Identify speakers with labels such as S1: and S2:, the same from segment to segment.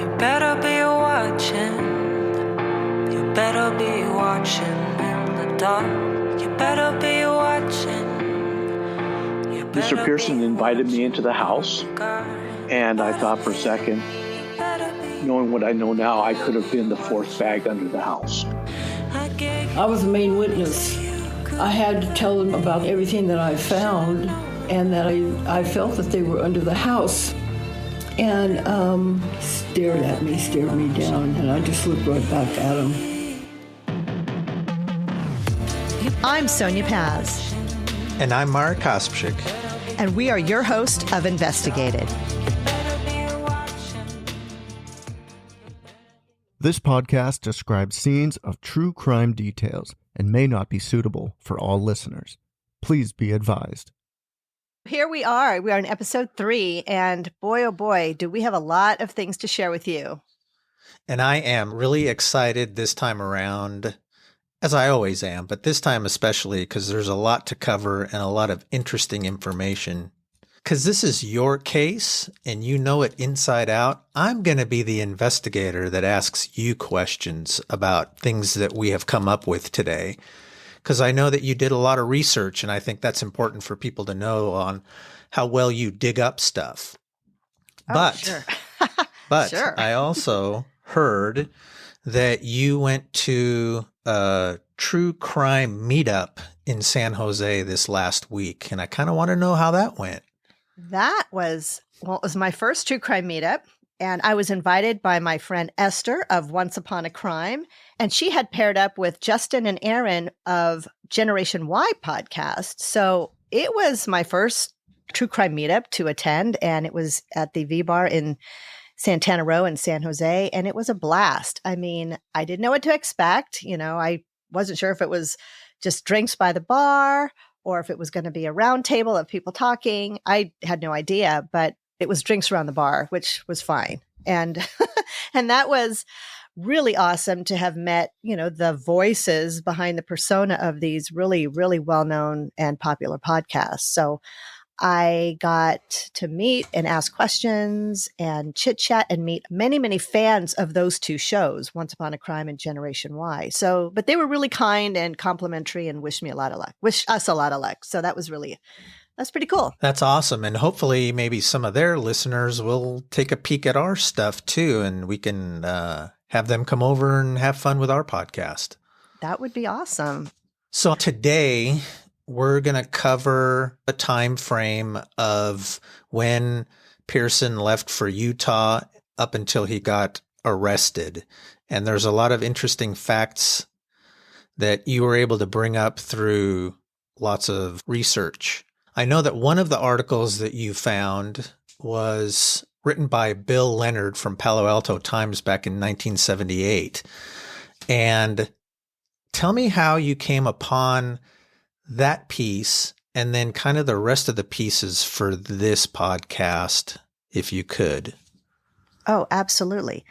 S1: You better be watching. You better be watching in the dark. You better be watching.
S2: Mr. Pearson invited me into the house, and I thought for a second, knowing what I know now, I could have been the fourth bag under the house.
S3: I was the main witness. I had to tell them about everything that I found and that I felt that they were under the house. And stared me down, and I just looked right back at him.
S4: I'm Sonya Paz.
S5: And I'm Marek Kospchik.
S4: And we are your host of Investigated.
S6: This podcast describes scenes of true crime details and may not be suitable for all listeners. Please be advised.
S4: Here we are. We are in episode 3, and boy, oh boy, do we have a lot of things to share with you.
S5: And I am really excited this time around, as I always am, but this time especially because there's a lot to cover and a lot of interesting information. Because this is your case and you know it inside out, I'm going to be the investigator that asks you questions about things that we have come up with today. Because I know that you did a lot of research, and I think that's important for people to know on how well you dig up stuff. Sure. But
S4: sure.
S5: I also heard that you went to a true crime meetup in San Jose this last week, and I kind of want to know how that went.
S4: It was my first true crime meetup, and I was invited by my friend Esther of Once Upon a Crime, and she had paired up with Justin and Aaron of Generation Y podcast. So it was my first true crime meetup to attend, and it was at the V Bar in Santana Row in San Jose, and it was a blast. I mean, I didn't know what to expect. You know, I wasn't sure if it was just drinks by the bar or if it was going to be a round table of people talking. I had no idea, but it was drinks around the bar, which was fine. And and that was really awesome to have met, the voices behind the persona of these really, really well-known and popular podcasts. So I got to meet and ask questions and chit-chat and meet many, many fans of those two shows, Once Upon a Crime and Generation Y. But they were really kind and complimentary and wished us a lot of luck. So that's pretty cool.
S5: That's awesome. And hopefully maybe some of their listeners will take a peek at our stuff too, and we can have them come over and have fun with our podcast.
S4: That would be awesome.
S5: So today we're going to cover a time frame of when Pearson left for Utah up until he got arrested. And there's a lot of interesting facts that you were able to bring up through lots of research. I know that one of the articles that you found was written by Bill Leonard from Palo Alto Times back in 1978. And tell me how you came upon that piece and then kind of the rest of the pieces for this podcast, if you could.
S4: Oh, absolutely.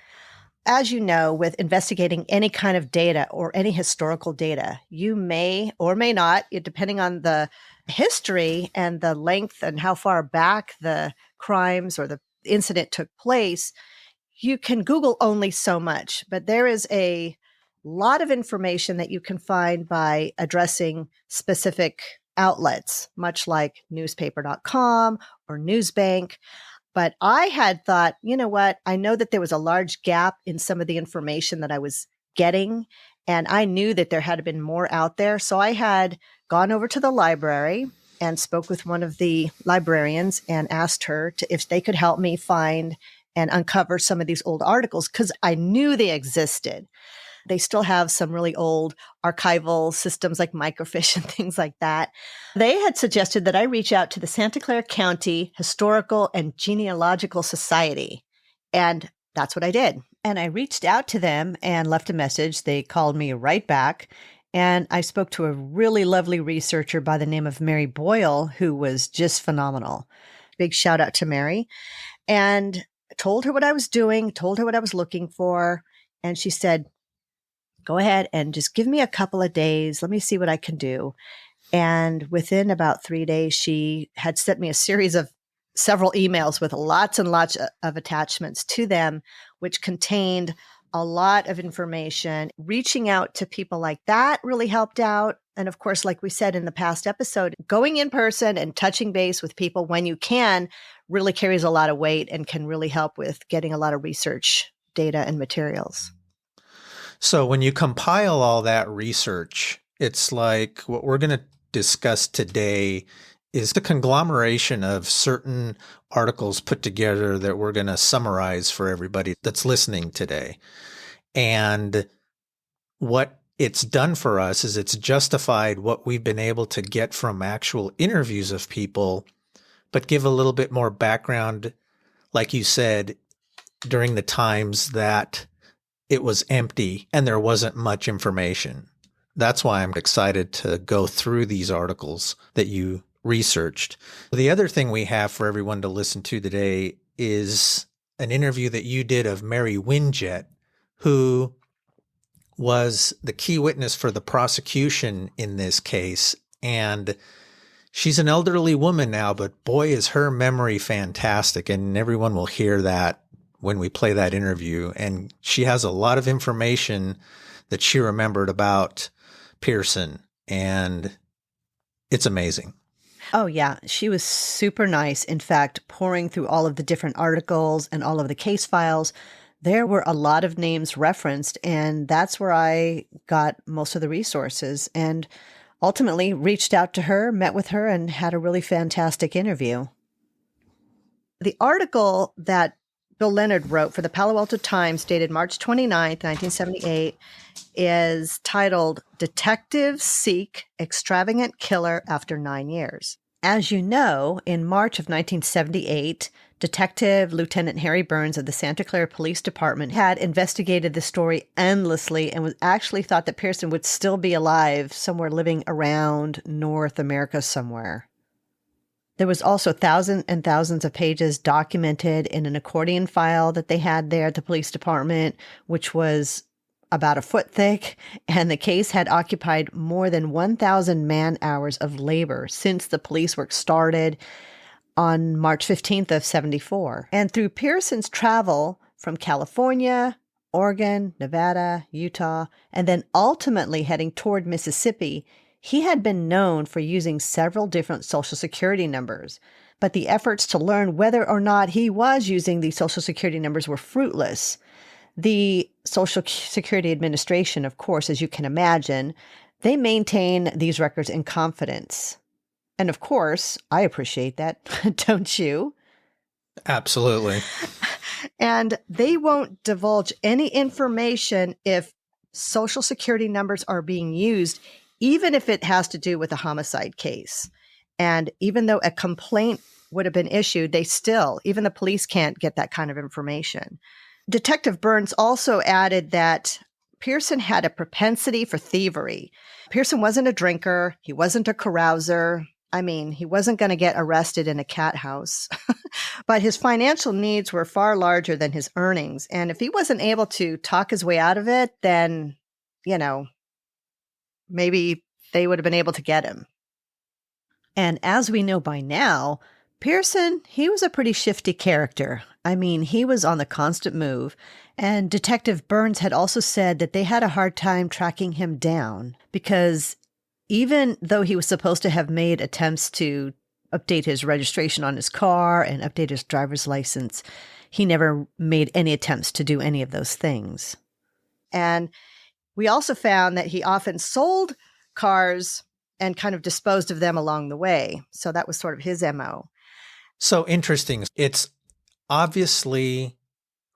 S4: As you know, with investigating any kind of data or any historical data, you may or may not, depending on the history and the length and how far back the crimes or the incident took place, you can Google only so much. But there is a lot of information that you can find by addressing specific outlets, much like newspaper.com or Newsbank. But I had thought, you know what? I know that there was a large gap in some of the information that I was getting, and I knew that there had been more out there. So I had gone over to the library and spoke with one of the librarians and asked her if they could help me find and uncover some of these old articles, because I knew they existed. They still have some really old archival systems like microfiche and things like that. They had suggested that I reach out to the Santa Clara County Historical and Genealogical Society. And that's what I did. And I reached out to them and left a message. They called me right back. And I spoke to a really lovely researcher by the name of Mary Boyle, who was just phenomenal. Big shout out to Mary. And told her what I was doing, told her what I was looking for. And she said, go ahead and just give me a couple of days. Let me see what I can do. And within about 3 days, she had sent me a series of several emails with lots and lots of attachments to them, which contained a lot of information. Reaching out to people like that really helped out. And of course, like we said in the past episode, going in person and touching base with people when you can really carries a lot of weight and can really help with getting a lot of research data and materials.
S5: So when you compile all that research, it's like what we're going to discuss today is the conglomeration of certain articles put together that we're going to summarize for everybody that's listening today. And what it's done for us is it's justified what we've been able to get from actual interviews of people, but give a little bit more background, like you said, during the times that it was empty and there wasn't much information. That's why I'm excited to go through these articles that you researched. The other thing we have for everyone to listen to today is an interview that you did of Mary Winget, who was the key witness for the prosecution in this case. And she's an elderly woman now, but boy, is her memory fantastic. And everyone will hear that when we play that interview. And she has a lot of information that she remembered about Pearson, and it's amazing.
S4: Oh, yeah. She was super nice. In fact, pouring through all of the different articles and all of the case files, there were a lot of names referenced, and that's where I got most of the resources and ultimately reached out to her, met with her, and had a really fantastic interview. The article that Bill Leonard wrote for the Palo Alto Times dated March 29th, 1978 is titled Detectives Seek Extravagant Killer After 9 Years. As you know, in March of 1978, Detective Lieutenant Harry Burns of the Santa Clara Police Department had investigated the story endlessly and was actually thought that Pearson would still be alive somewhere living around North America somewhere. There was also thousands and thousands of pages documented in an accordion file that they had there at the police department, which was about a foot thick, and the case had occupied more than 1,000 man-hours of labor since the police work started on March 15th of 74. And through Pearson's travel from California, Oregon, Nevada, Utah, and then ultimately heading toward Mississippi, he had been known for using several different Social Security numbers. But the efforts to learn whether or not he was using these Social Security numbers were fruitless. The Social Security Administration, of course, as you can imagine, they maintain these records in confidence. And of course, I appreciate that, don't you?
S5: Absolutely.
S4: And they won't divulge any information if Social Security numbers are being used, even if it has to do with a homicide case. And even though a complaint would have been issued, they still, even the police can't get that kind of information. Detective Burns also added that Pearson had a propensity for thievery. Pearson wasn't a drinker. He wasn't a carouser. I mean, he wasn't going to get arrested in a cat house. But his financial needs were far larger than his earnings. And if he wasn't able to talk his way out of it, then, maybe they would have been able to get him. And as we know by now, Pearson, he was a pretty shifty character. I mean, he was on the constant move, and Detective Burns had also said that they had a hard time tracking him down because even though he was supposed to have made attempts to update his registration on his car and update his driver's license, he never made any attempts to do any of those things. And we also found that he often sold cars and kind of disposed of them along the way. So that was sort of his MO.
S5: So interesting. It's obviously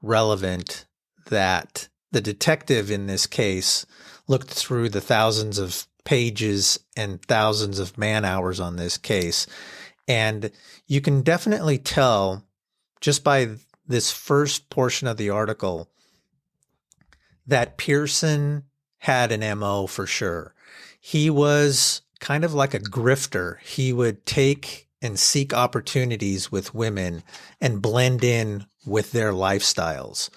S5: relevant that the detective in this case looked through the thousands of pages and thousands of man-hours on this case. And you can definitely tell just by this first portion of the article that Pearson had an MO for sure. He was kind of like a grifter. He would take and seek opportunities with women and blend in with their lifestyles,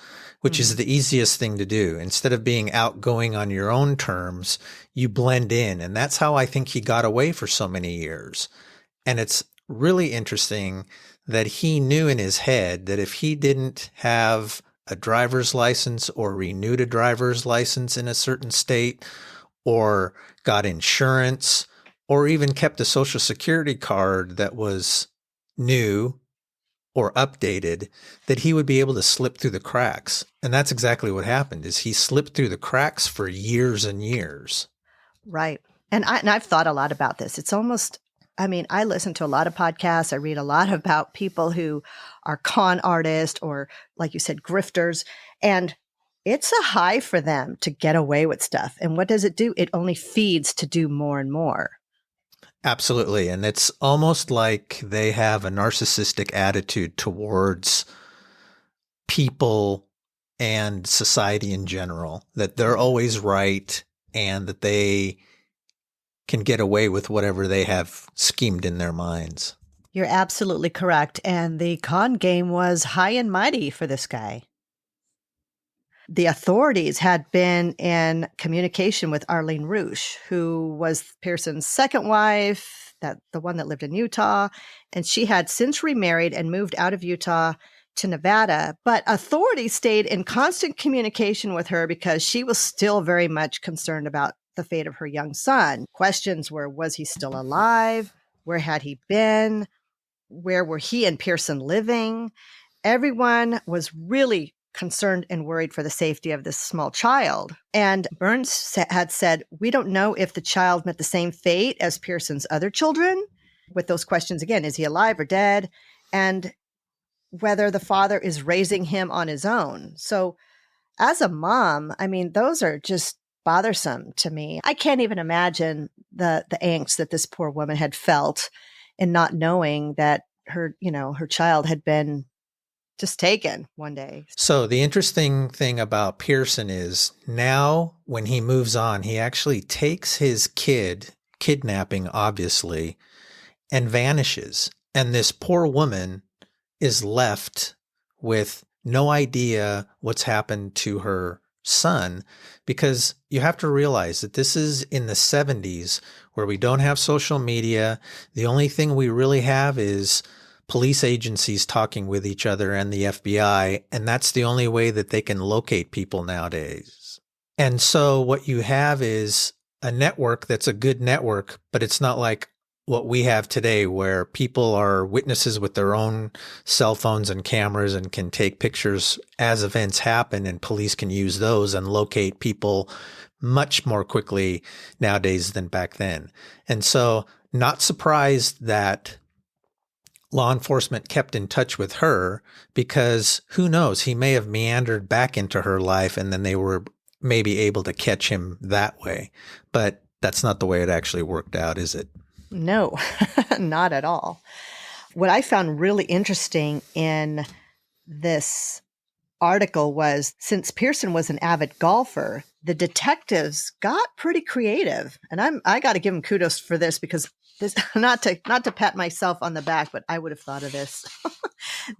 S5: which is the easiest thing to do. Instead of being outgoing on your own terms, you blend in. And that's how I think he got away for so many years. And it's really interesting that he knew in his head that if he didn't have a driver's license or renewed a driver's license in a certain state or got insurance or even kept a social security card that was new or updated, that he would be able to slip through the cracks. And that's exactly what happened, is he slipped through the cracks for years and years.
S4: Right. And I've thought a lot about this. It's almost, I listen to a lot of podcasts. I read a lot about people who are con artists or, like you said, grifters. And it's a high for them to get away with stuff. And what does it do? It only feeds to do more and more.
S5: Absolutely. And it's almost like they have a narcissistic attitude towards people and society in general, that they're always right and that they can get away with whatever they have schemed in their minds.
S4: You're absolutely correct. And the con game was high and mighty for this guy. The authorities had been in communication with Arlene Roosh, who was Pearson's second wife, the one that lived in Utah, and she had since remarried and moved out of Utah to Nevada. But authorities stayed in constant communication with her because she was still very much concerned about the fate of her young son. Questions were, was he still alive? Where had he been? Where were he and Pearson living? Everyone was really concerned and worried for the safety of this small child. And Burns had said, we don't know if the child met the same fate as Pearson's other children. With those questions again, is he alive or dead? And whether the father is raising him on his own. So as a mom, those are just bothersome to me. I can't even imagine the angst that this poor woman had felt in not knowing that her child had been just taken one day.
S5: So the interesting thing about Pearson is now when he moves on, he actually takes his kid, kidnapping obviously, and vanishes. And this poor woman is left with no idea what's happened to her son, because you have to realize that this is in the 70s where we don't have social media. The only thing we really have is police agencies talking with each other and the FBI, and that's the only way that they can locate people nowadays. And so what you have is a network that's a good network, but it's not like what we have today where people are witnesses with their own cell phones and cameras and can take pictures as events happen, and police can use those and locate people much more quickly nowadays than back then. And so not surprised that law enforcement kept in touch with her, because who knows, he may have meandered back into her life and then they were maybe able to catch him that way. But that's not the way it actually worked out, is it?
S4: No, not at all. What I found really interesting in this article was, since Pearson was an avid golfer, the detectives got pretty creative. And I got to give them kudos for this, because this, not to pat myself on the back, but I would have thought of this.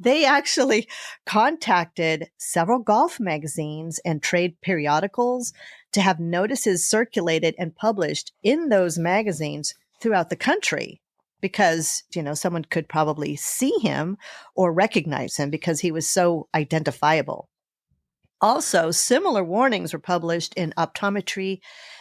S4: They actually contacted several golf magazines and trade periodicals to have notices circulated and published in those magazines throughout the country, because, someone could probably see him or recognize him because he was so identifiable. Also, similar warnings were published in optometry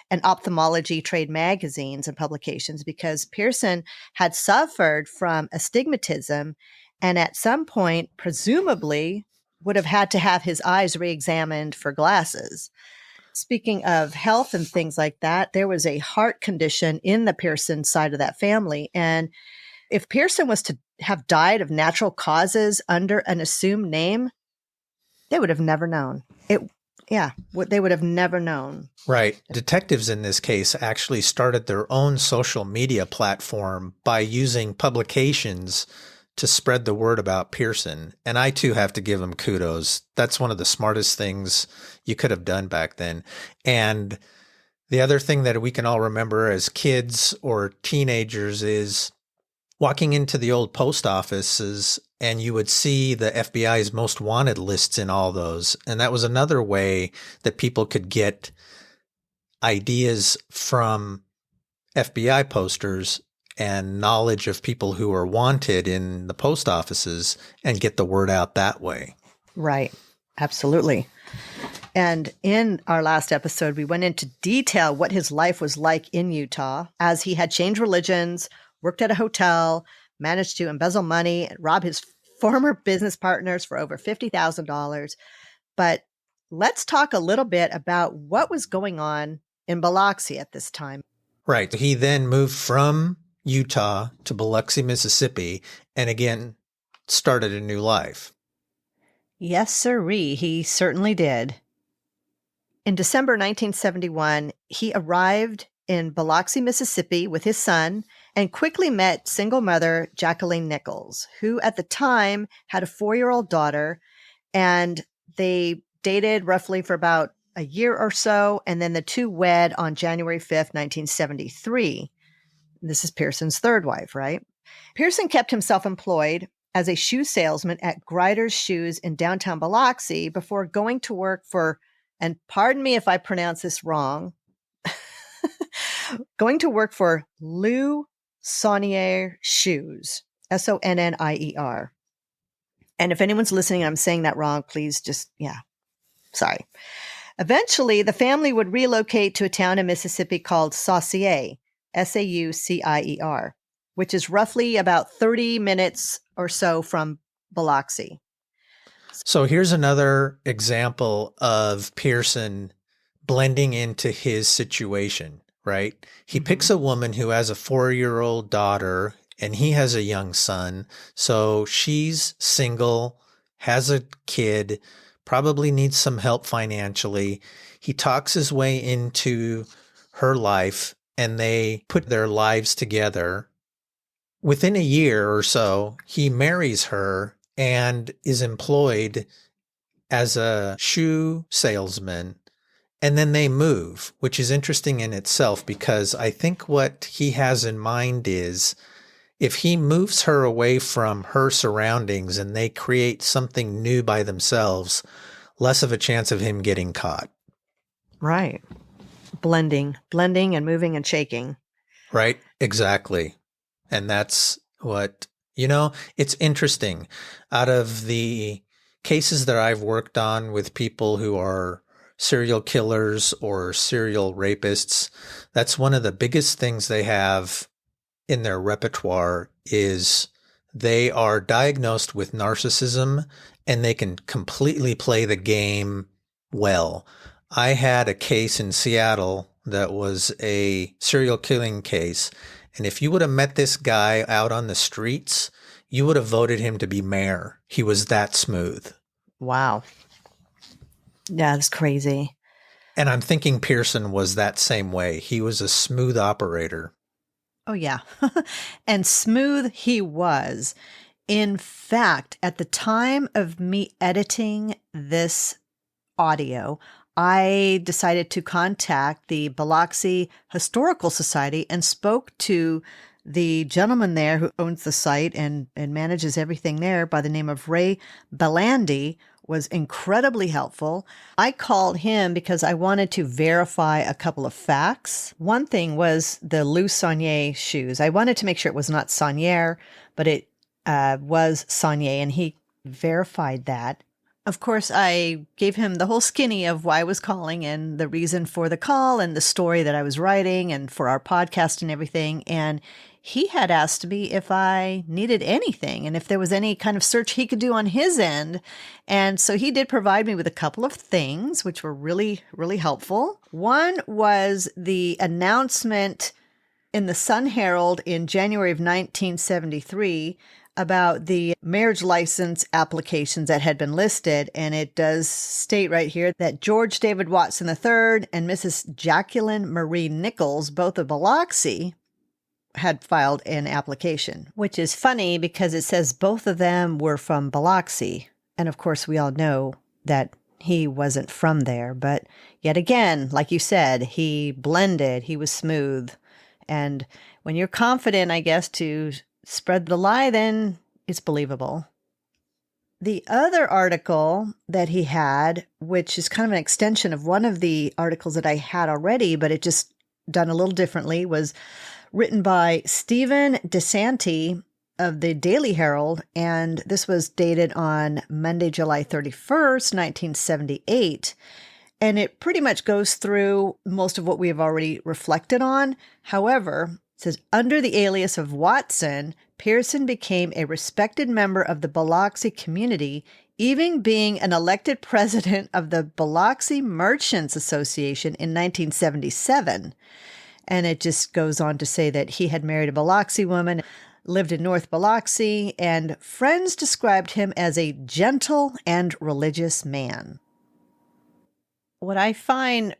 S4: and ophthalmology trade magazines and publications, because Pearson had suffered from astigmatism and at some point presumably would have had to have his eyes re-examined for glasses. Speaking of health and things like that, there was a heart condition in the Pearson side of that family. And if Pearson was to have died of natural causes under an assumed name, they would have never known. They would have never known.
S5: Right. Detectives in this case actually started their own social media platform by using publications to spread the word about Pearson. And I too have to give them kudos. That's one of the smartest things you could have done back then. And the other thing that we can all remember as kids or teenagers is walking into the old post offices, and you would see the FBI's most wanted lists in all those. And that was another way that people could get ideas from FBI posters and knowledge of people who are wanted in the post offices and get the word out that way.
S4: Right. Absolutely. And in our last episode, we went into detail what his life was like in Utah as he had changed religions, worked at a hotel, managed to embezzle money and rob his former business partners for over $50,000. But let's talk a little bit about what was going on in Biloxi at this time.
S5: Right. He then moved from Utah to Biloxi, Mississippi, and again started a new life.
S4: Yes, sirree, he certainly did. In December 1971, he arrived in Biloxi, Mississippi with his son and quickly met single mother Jacqueline Nichols, who at the time had a 4-year-old daughter, and they dated roughly for about a year or so, and then the two wed on January 5th, 1973. This is Pearson's third wife, right? Pearson kept himself employed as a shoe salesman at Grider's Shoes in downtown Biloxi before going to work for, and pardon me if I pronounce this wrong, going to work for Lou Sonnier Shoes, Sonnier. And if anyone's listening and I'm saying that wrong, please just, sorry. Eventually, the family would relocate to a town in Mississippi called Saucier, Saucier, which is roughly about 30 minutes or so from Biloxi.
S5: So here's another example of Pearson blending into his situation, right? He picks a woman who has a 4-year-old daughter and he has a young son. So she's single, has a kid, probably needs some help financially. He talks his way into her life and they put their lives together. Within a year or so, he marries her and is employed as a shoe salesman. And then they move, which is interesting in itself because I think what he has in mind is if he moves her away from her surroundings and they create something new by themselves, less of a chance of him getting caught.
S4: Right. Blending and moving and shaking.
S5: Right. Exactly. And that's what, it's interesting. Out of the cases that I've worked on with people who are serial killers or serial rapists, that's one of the biggest things they have in their repertoire is they are diagnosed with narcissism and they can completely play the game well. I had a case in Seattle that was a serial killing case. And if you would have met this guy out on the streets, you would have voted him to be mayor. He was that smooth.
S4: Wow. Yeah, that's crazy.
S5: And I'm thinking Pearson was that same way. He was a smooth operator.
S4: Oh, yeah. And smooth he was. In fact, at the time of me editing this audio, I decided to contact the Biloxi Historical Society and spoke to the gentleman there who owns the site and manages everything there by the name of Ray Belandi. Was incredibly helpful. I called him because I wanted to verify a couple of facts. One thing was the Lou Sonnier shoes. I wanted to make sure it was not Sonnier, but it was Sonnier, and he verified that. Of course, I gave him the whole skinny of why I was calling and the reason for the call and the story that I was writing and for our podcast and everything. And he had asked me if I needed anything and if there was any kind of search he could do on his end. And so he did provide me with a couple of things, which were really, really helpful. One was the announcement in the Sun Herald in January of 1973 about the marriage license applications that had been listed. And it does state right here that George David Watson III and Mrs. Jacqueline Marie Nichols, both of Biloxi, had filed an application, which is funny because it says both of them were from Biloxi. And of course, we all know that he wasn't from there. But yet again, like you said, he blended, he was smooth. And when you're confident, I guess, to spread the lie, then it's believable. The other article that he had, which is kind of an extension of one of the articles that I had already, but it just done a little differently, was written by Stephen DeSanti of the Daily Herald, and this was dated on Monday, July 31st, 1978. And it pretty much goes through most of what we have already reflected on. However, it says, under the alias of Watson, Pearson became a respected member of the Biloxi community, even being an elected president of the Biloxi Merchants Association in 1977. And it just goes on to say that he had married a Biloxi woman, lived in North Biloxi, and friends described him as a gentle and religious man. What I find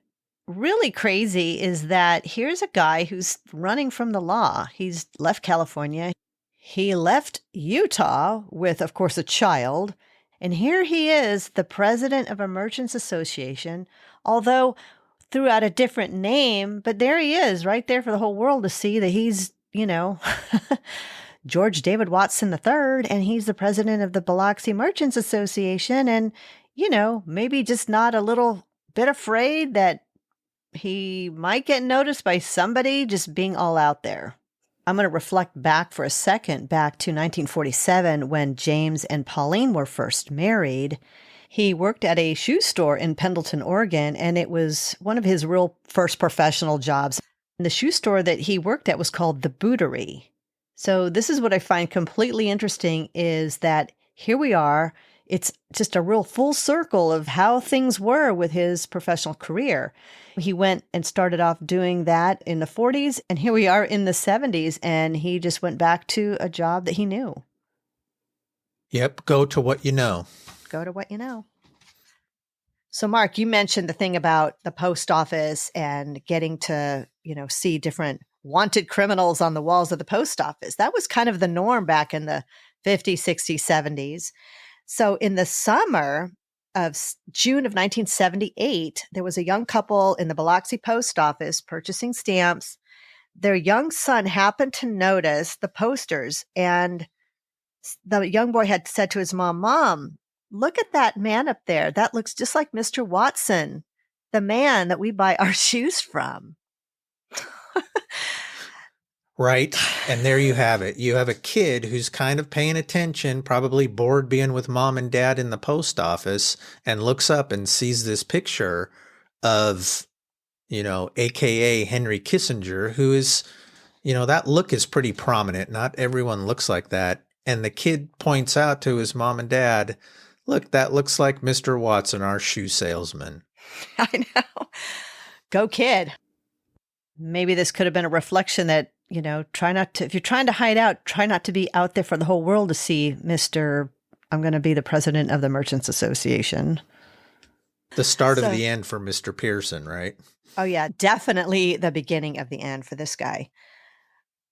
S4: really crazy is that here's a guy who's running from the law. He's left California. He left Utah with, of course, a child. And here he is, the president of a merchants association, although throughout a different name. But there he is, right there for the whole world to see that he's, George David Watson III, and he's the president of the Biloxi Merchants Association. And, maybe just not a little bit afraid that he might get noticed by somebody just being all out there. I'm going to reflect back for a second, back to 1947 when James and Pauline were first married. He worked at a shoe store in Pendleton, Oregon, and it was one of his real first professional jobs. And the shoe store that he worked at was called The Bootery. So this is what I find completely interesting is that here we are. It's just a real full circle of how things were with his professional career. He went and started off doing that in the 40s, and here we are in the 70s, and he just went back to a job that he knew.
S5: Yep, go to what you know.
S4: Go to what you know. So, Mark, you mentioned the thing about the post office and getting to, see different wanted criminals on the walls of the post office. That was kind of the norm back in the 50s, 60s, 70s. So in the summer of June of 1978, there was a young couple in the Biloxi post office purchasing stamps. Their young son happened to notice the posters, and the young boy had said to his mom, "Mom, look at that man up there. That looks just like Mr. Watson, the man that we buy our shoes from."
S5: Right. And there you have it. You have a kid who's kind of paying attention, probably bored being with mom and dad in the post office, and looks up and sees this picture of, AKA Henry Kissinger, who is, that look is pretty prominent. Not everyone looks like that. And the kid points out to his mom and dad, "Look, that looks like Mr. Watson, our shoe salesman."
S4: I know. Go kid. Maybe this could have been a reflection that, if you're trying to hide out, try not to be out there for the whole world to see Mr. I'm going to be the president of the Merchants Association.
S5: The start of the end for Mr. Pearson, right?
S4: Oh, yeah, definitely the beginning of the end for this guy.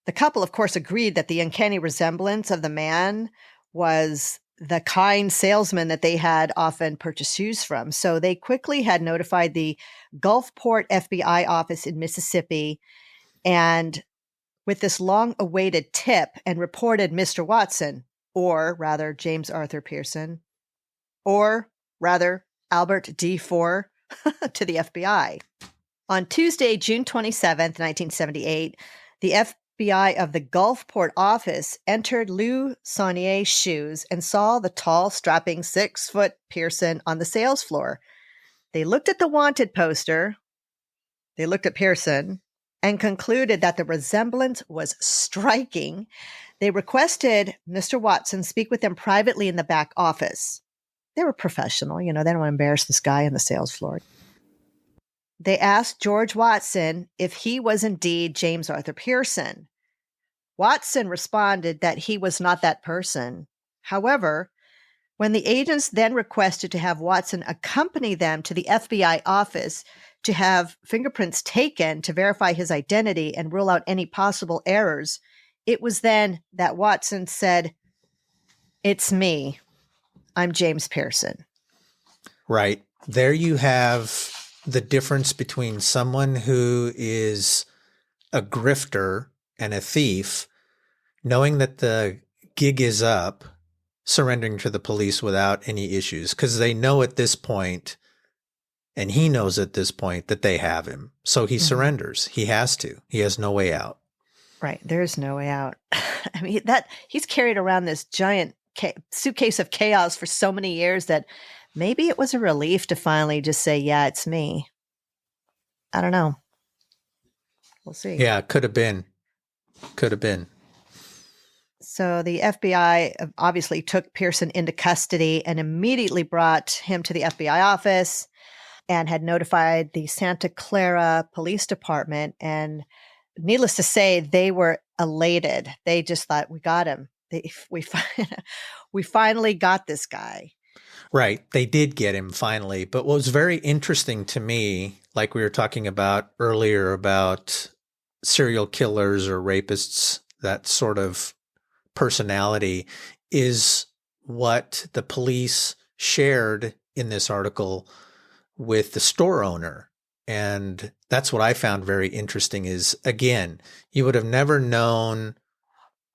S4: The couple, of course, agreed that the uncanny resemblance of the man was the kind salesman that they had often purchased shoes from. So they quickly had notified the Gulfport FBI office in Mississippi, and with this long-awaited tip, and reported Mr. Watson, or rather James Arthur Pearson, or rather Albert D. Four, to the FBI. On Tuesday, June 27th, 1978, the FBI of the Gulfport office entered Lou Saunier's shoes and saw the tall, strapping 6-foot Pearson on the sales floor. They looked at the wanted poster, they looked at Pearson, and concluded that the resemblance was striking. They requested Mr. Watson speak with them privately in the back office. They were professional, they don't want to embarrass this guy on the sales floor. They asked George Watson if he was indeed James Arthur Pearson. Watson responded that he was not that person. However, when the agents then requested to have Watson accompany them to the FBI office to have fingerprints taken to verify his identity and rule out any possible errors, it was then that Watson said, "It's me. I'm James Pearson."
S5: Right. There you have the difference between someone who is a grifter and a thief, knowing that the gig is up, surrendering to the police without any issues, because they know at this point, and he knows at this point, that they have him. So he surrenders. He has to. He has no way out.
S4: Right. There's no way out. I mean, that he's carried around this giant suitcase of chaos for so many years that maybe it was a relief to finally just say, yeah, it's me. I don't know. We'll see.
S5: Yeah, could have been. Could have been.
S4: So the FBI obviously took Pearson into custody and immediately brought him to the FBI office and had notified the Santa Clara Police Department. And needless to say, they were elated. They just thought, we got him. We finally got this guy.
S5: Right. They did get him finally. But what was very interesting to me, like we were talking about earlier about serial killers or rapists, that sort of personality, is what the police shared in this article with the store owner. And that's what I found very interesting is, again, you would have never known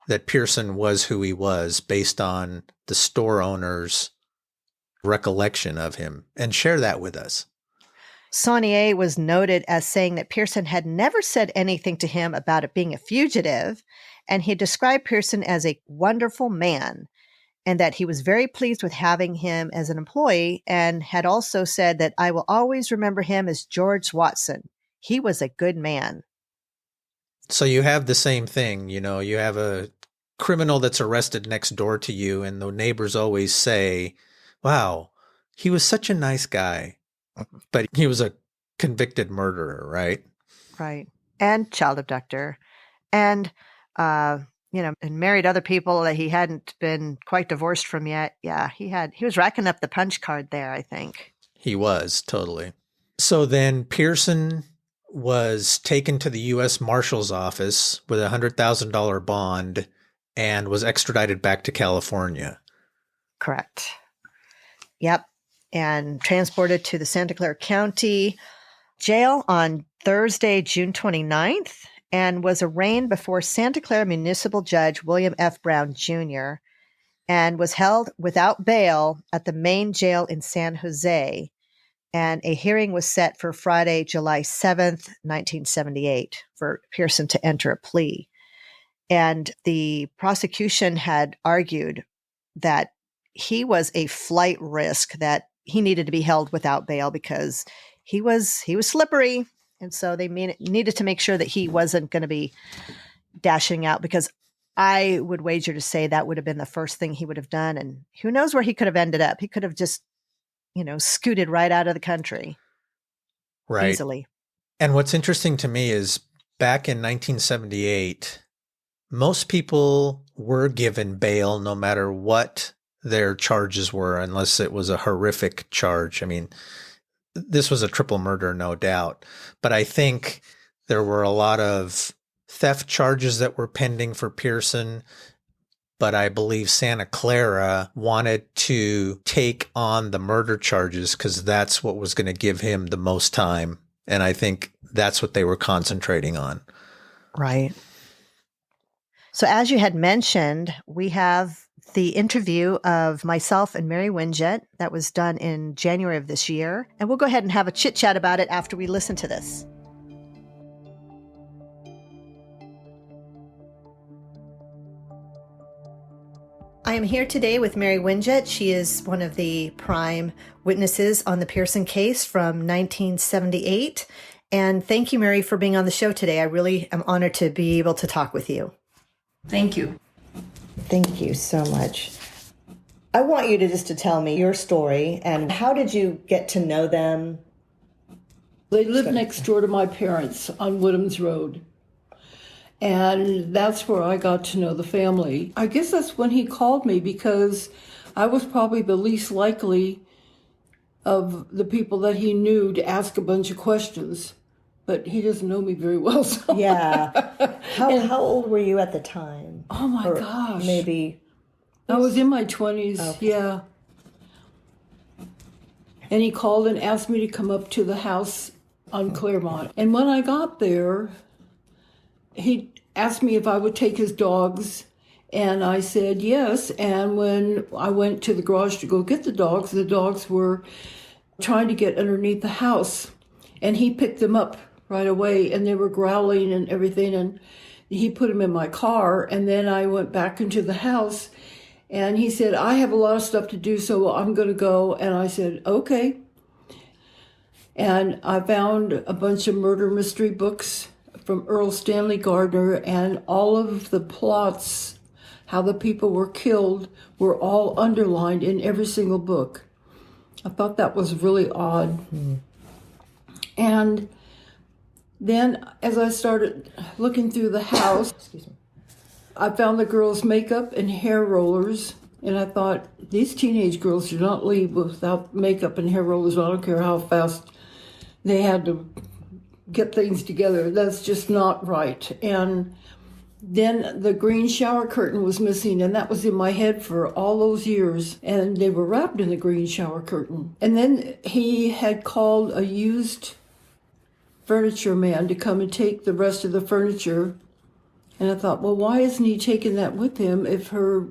S5: that Pearson was who he was based on the store owner's recollection of him. And share that with us.
S4: Sonya was noted as saying that Pearson had never said anything to him about it being a fugitive, and he described Pearson as a wonderful man, and that he was very pleased with having him as an employee, and had also said that I will always remember him as George Watson. He was a good man.
S5: So you have the same thing, you know, you have a criminal that's arrested next door to you, and the neighbors always say, wow, he was such a nice guy, but he was a convicted murderer, right?
S4: Right. And child abductor. And, and married other people that he hadn't been quite divorced from yet. Yeah, he was racking up the punch card there, I think.
S5: He was, totally. So then Pearson was taken to the U.S. Marshal's office with a $100,000 bond and was extradited back to California.
S4: Correct. Yep. And transported to the Santa Clara County Jail on Thursday, June 29th, and was arraigned before Santa Clara Municipal Judge William F. Brown Jr., and was held without bail at the main jail in San Jose. And a hearing was set for Friday, July 7th, 1978, for Pearson to enter a plea. And the prosecution had argued that he was a flight risk, that he needed to be held without bail because he was slippery. And so they needed to make sure that he wasn't going to be dashing out, because I would wager to say that would have been the first thing he would have done. And who knows where he could have ended up. He could have just, scooted right out of the country.
S5: Right.
S4: Easily.
S5: And what's interesting to me is back in 1978, most people were given bail no matter what their charges were, unless it was a horrific charge. I mean, this was a triple murder, no doubt. But I think there were a lot of theft charges that were pending for Pearson. But I believe Santa Clara wanted to take on the murder charges because that's what was going to give him the most time. And I think that's what they were concentrating on.
S4: Right. So as you had mentioned, we have the interview of myself and Mary Winget that was done in January of this year. And we'll go ahead and have a chit chat about it after we listen to this. I am here today with Mary Winget. She is one of the prime witnesses on the Pearson case from 1978. And thank you, Mary, for being on the show today. I really am honored to be able to talk with you.
S3: Thank you.
S4: Thank you so much. I want you to tell me your story and how did you get to know them?
S3: They lived next door to my parents on Woodham's Road. And that's where I got to know the family. I guess that's when he called me because I was probably the least likely of the people that he knew to ask a bunch of questions. But he doesn't know me very well. So.
S4: Yeah. How old were you at the time?
S3: Oh my gosh.
S4: Maybe.
S3: I was in my 20s, okay. Yeah. And he called and asked me to come up to the house on Claremont. And when I got there, he asked me if I would take his dogs, and I said yes. And when I went to the garage to go get the dogs were trying to get underneath the house, and he picked them up right away, and they were growling and everything. And he put him in my car, and then I went back into the house, and he said, I have a lot of stuff to do, so I'm going to go. And I said, okay. And I found a bunch of murder mystery books from Earl Stanley Gardner, and all of the plots, how the people were killed, were all underlined in every single book. I thought that was really odd. And then as I started looking through the house, I found the girls' makeup and hair rollers, and I thought, these teenage girls do not leave without makeup and hair rollers. I don't care how fast they had to get things together. That's just not right. And then the green shower curtain was missing, and that was in my head for all those years, and they were wrapped in the green shower curtain. And then he had called a used furniture man to come and take the rest of the furniture. And I thought, well, why isn't he taking that with him if her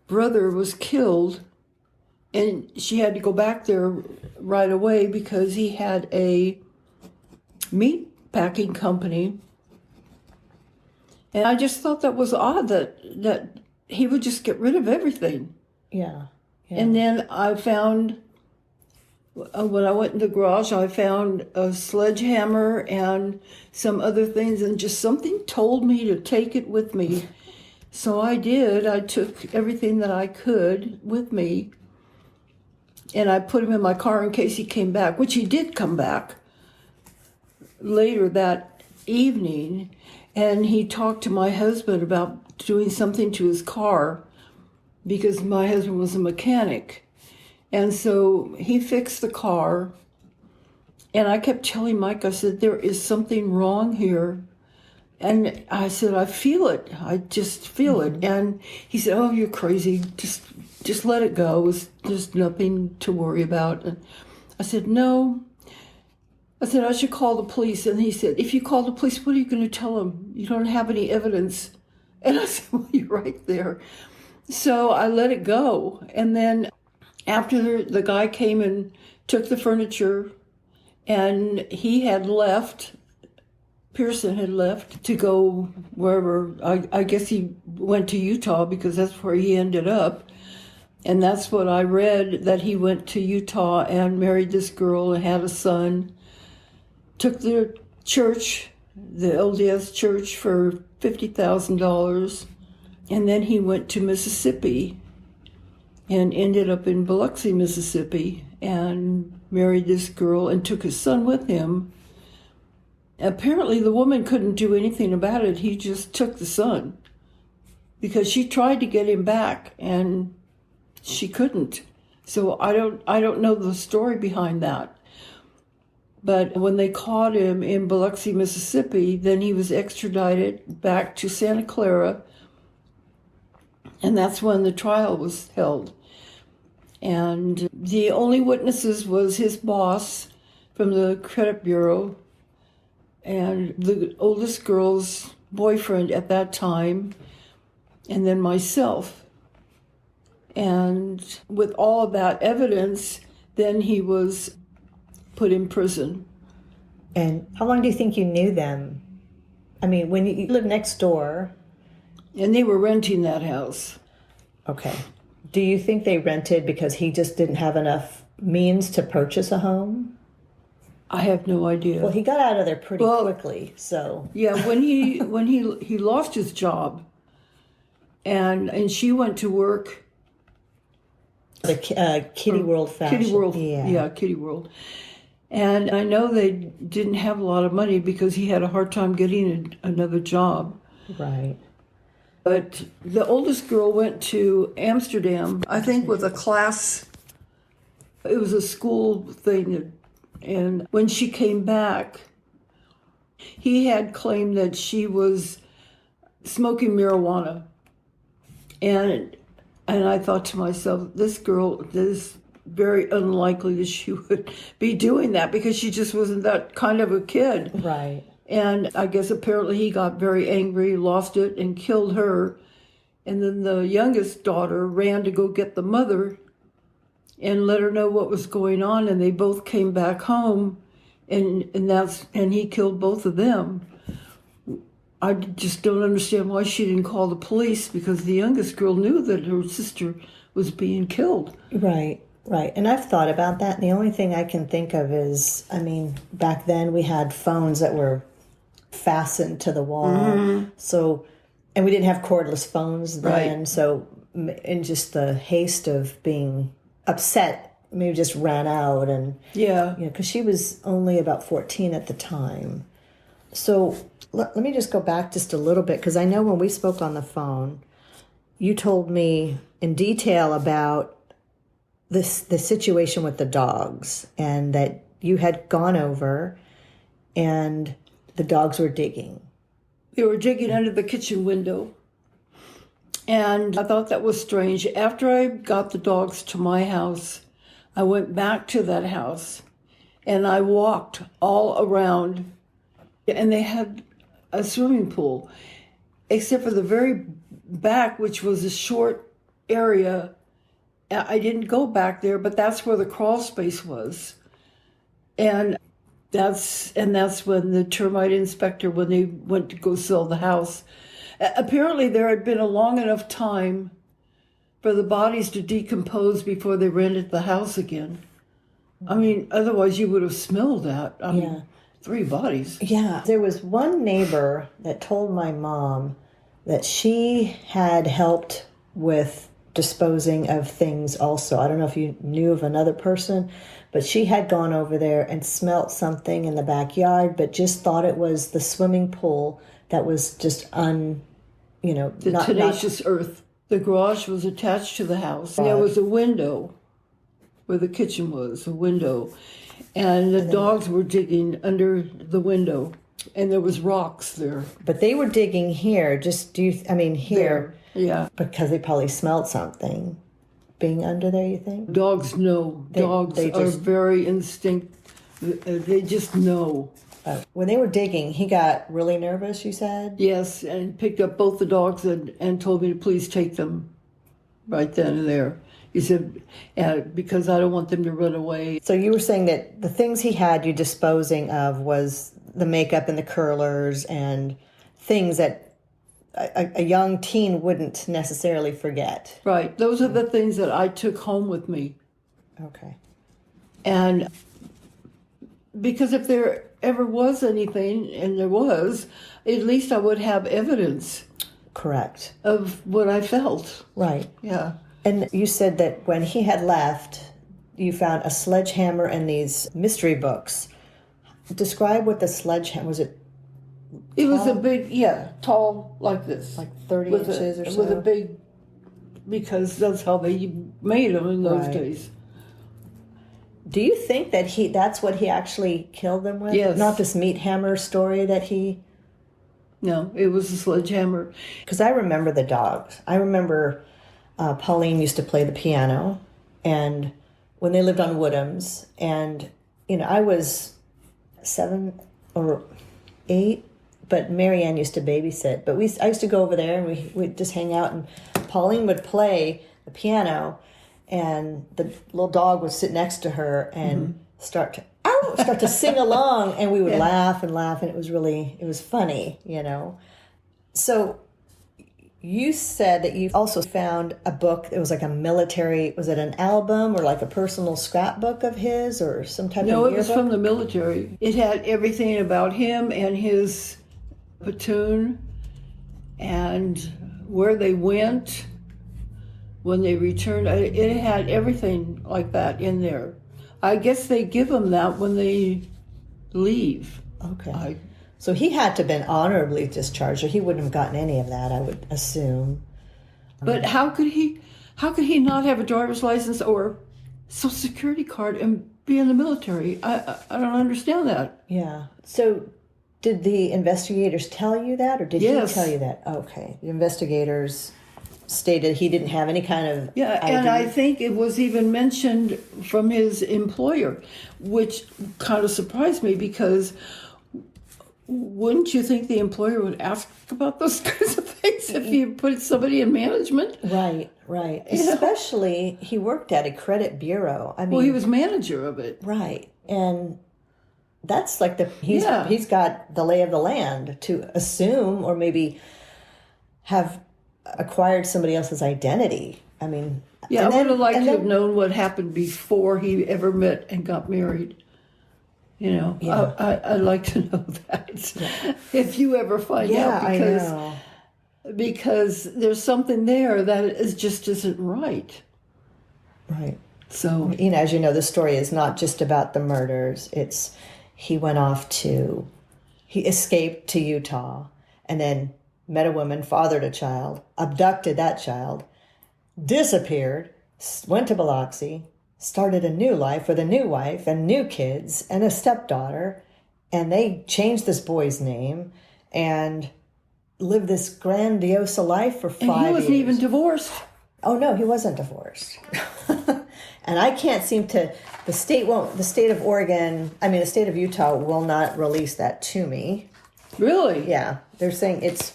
S3: brother was killed? And she had to go back there right away because he had a meat packing company. And I just thought that was odd that he would just get rid of everything.
S4: Yeah.
S3: And then I found, when I went in the garage, I found a sledgehammer and some other things, and just something told me to take it with me. So I did. I took everything that I could with me, and I put him in my car in case he came back, which he did come back later that evening. And he talked to my husband about doing something to his car because my husband was a mechanic. And so he fixed the car. And I kept telling Mike, I said, there is something wrong here. And I said, I feel it. I just feel it. And he said, oh, you're crazy. Just let it go. There's nothing to worry about. And I said, no. I said, I should call the police. And he said, if you call the police, what are you going to tell them? You don't have any evidence. And I said, well, you're right there. So I let it go. And then after the guy came and took the furniture, and he had left, Pearson had left to go wherever. I guess he went to Utah because that's where he ended up. And that's what I read, that he went to Utah and married this girl and had a son. Took the church, the LDS church, for $50,000. And then he went to Mississippi and ended up in Biloxi, Mississippi, and married this girl and took his son with him. Apparently the woman couldn't do anything about it. He just took the son because she tried to get him back and she couldn't. So I don't know the story behind that. But when they caught him in Biloxi, Mississippi, then he was extradited back to Santa Clara, and that's when the trial was held. And the only witnesses was his boss from the credit bureau and the oldest girl's boyfriend at that time, and then myself. And with all of that evidence, then he was put in prison.
S4: And how long do you think you knew them? I mean, when you lived next door.
S3: And they were renting that house.
S4: Okay. Do you think they rented because he just didn't have enough means to purchase a home?
S3: I have no idea.
S4: Well, he got out of there pretty quickly, so.
S3: Yeah, when he lost his job, and she went to work.
S4: The Kitty World fashion.
S3: Kitty World, yeah, Kitty World. And I know they didn't have a lot of money because he had a hard time getting another job.
S4: Right.
S3: But the oldest girl went to Amsterdam, I think with a class. It was a school thing. And when she came back, he had claimed that she was smoking marijuana. And I thought to myself, this girl is very unlikely that she would be doing that because she just wasn't that kind of a kid.
S4: Right.
S3: And I guess apparently he got very angry, lost it, and killed her. And then the youngest daughter ran to go get the mother and let her know what was going on. And they both came back home, and he killed both of them. I just don't understand why she didn't call the police, because the youngest girl knew that her sister was being killed.
S4: Right. And I've thought about that. And the only thing I can think of is, back then we had phones that were fastened to the wall. Mm-hmm. So, and we didn't have cordless phones then. Right. So, in just the haste of being upset, maybe just ran out. And, because she was only about 14 at the time. So, let me just go back just a little bit, because I know when we spoke on the phone, you told me in detail about the situation with the dogs, and that you had gone over and the dogs were digging.
S3: They were digging under the kitchen window. And I thought that was strange. After I got the dogs to my house, I went back to that house and I walked all around, and they had a swimming pool, except for the very back, which was a short area. I didn't go back there, but that's where the crawl space was. And that's when the termite inspector, when they went to go sell the house, apparently there had been a long enough time for the bodies to decompose before they rented the house again. Otherwise you would have smelled that. 3 bodies. Yeah.
S4: There was one neighbor that told my mom that she had helped with disposing of things also. I don't know if you knew of another person, but she had gone over there and smelt something in the backyard, but just thought it was the swimming pool that was just
S3: tenacious earth. The garage was attached to the house. And there was a window where the kitchen was, a window. And the dogs were digging under the window, and there was rocks there.
S4: But they were digging here, here.
S3: There. Yeah.
S4: Because they probably smelled something being under there, you think?
S3: Dogs know. Dogs are very instinct. They just know.
S4: When they were digging, he got really nervous, you said?
S3: Yes, and picked up both the dogs and told me to please take them right then and there. He said, because I don't want them to run away.
S4: So you were saying that the things he had you disposing of was the makeup and the curlers and things that a young teen wouldn't necessarily forget.
S3: Right. Those are the things that I took home with me.
S4: Okay.
S3: And because if there ever was anything, and there was, at least I would have evidence.
S4: Correct.
S3: Of what I felt.
S4: Right.
S3: Yeah.
S4: And you said that when he had left, you found a sledgehammer and these mystery books. Describe what the sledgehammer was.
S3: It was a big, tall like this.
S4: Like 30 inches or so?
S3: With a big, because that's how they made them in those days.
S4: Do you think that that's what he actually killed them with?
S3: Yes.
S4: Not this meat hammer story that he...
S3: No, it was a sledgehammer.
S4: Because I remember the dogs. I remember Pauline used to play the piano, and when they lived on Woodhams, and, I was 7 or 8, but Mary Ann used to babysit. But I used to go over there, and we'd just hang out, and Pauline would play the piano, and the little dog would sit next to her and start to sing along, and we would laugh, and it was funny, So you said that you also found a book. It was like a military, was it an album or like a personal scrapbook of his or some type of yearbook?
S3: No, it was from the military. It had everything about him and his platoon and where they went when they returned. It had everything like that in there. I guess they give them that when they leave.
S4: Okay. So he had to have been honorably discharged, or he wouldn't have gotten any of that, I would assume.
S3: But how could he not have a driver's license or Social Security card and be in the military? I don't understand that.
S4: Yeah. So did the investigators tell you that, or did he tell you that? Okay. The investigators stated he didn't have any kind of ID.
S3: And I think it was even mentioned from his employer, which kind of surprised me, because wouldn't you think the employer would ask about those kinds of things if you put somebody in management?
S4: Right. Especially, he worked at a credit bureau.
S3: Well, he was manager of it.
S4: Right. And that's like he's got the lay of the land to assume or maybe have acquired somebody else's identity. I mean,
S3: yeah, I would have liked to have known what happened before he ever met and got married. You know, yeah. I'd like to know that. Yeah. If you ever find out, because there's something there that just isn't right.
S4: Right.
S3: So,
S4: as you know, the story is not just about the murders. He escaped to Utah and then met a woman, fathered a child, abducted that child, disappeared, went to Biloxi, started a new life with a new wife and new kids and a stepdaughter, and they changed this boy's name and lived this grandiose life for 5 years.
S3: And he wasn't even divorced.
S4: Oh, no, he wasn't divorced. And I can't seem to, the state of Utah will not release that to me.
S3: Really?
S4: Yeah. They're saying it's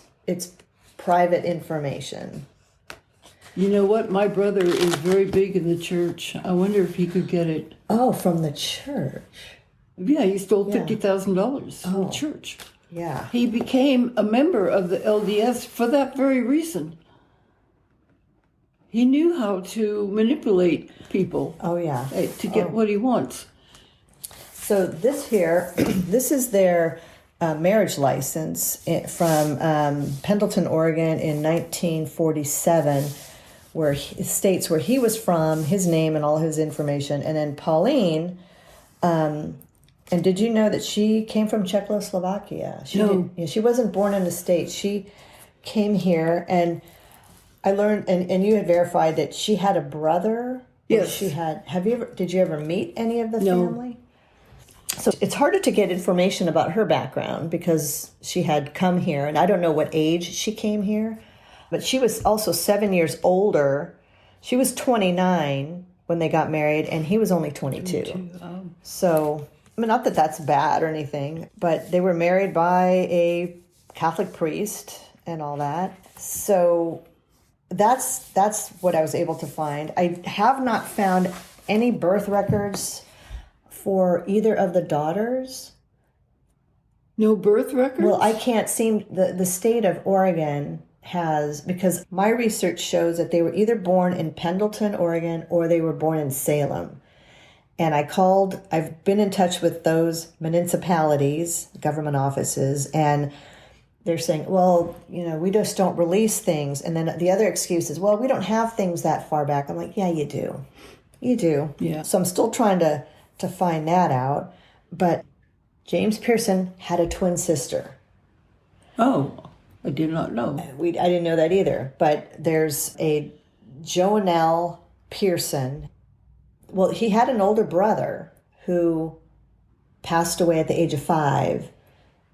S4: private information.
S3: You know what? My brother is very big in the church. I wonder if he could get it.
S4: Oh, from the church?
S3: Yeah, he stole $50,000 from the church.
S4: Yeah.
S3: He became a member of the LDS for that very reason. He knew how to manipulate people.
S4: Oh, yeah.
S3: To get what he wants.
S4: So this is their marriage license from Pendleton, Oregon in 1947, where it states where he was from, his name and all his information. And then Pauline, and did you know that she came from Czechoslovakia? She wasn't born in the States. She came here, and I learned, and you had verified that she had a brother.
S3: Yes.
S4: Did you ever meet any of the family? So it's harder to get information about her background because she had come here, and I don't know what age she came here, but she was also 7 years older. She was 29 when they got married, and he was only 22. So, I mean, not that that's bad or anything, but they were married by a Catholic priest and all that. So that's what I was able to find. I have not found any birth records for either of the daughters.
S3: No birth records?
S4: Well, I can't seem, the state of Oregon has, because my research shows that they were either born in Pendleton, Oregon, or they were born in Salem. And I've been in touch with those municipalities, government offices, and they're saying, well, we just don't release things. And then the other excuse is, well, we don't have things that far back. I'm like, yeah, you do. You do.
S3: Yeah.
S4: So I'm still trying to find that out. But James Pearson had a twin sister.
S3: Oh, I did not know.
S4: I didn't know that either. But there's a Joanelle Pearson. Well, he had an older brother who passed away at the age of 5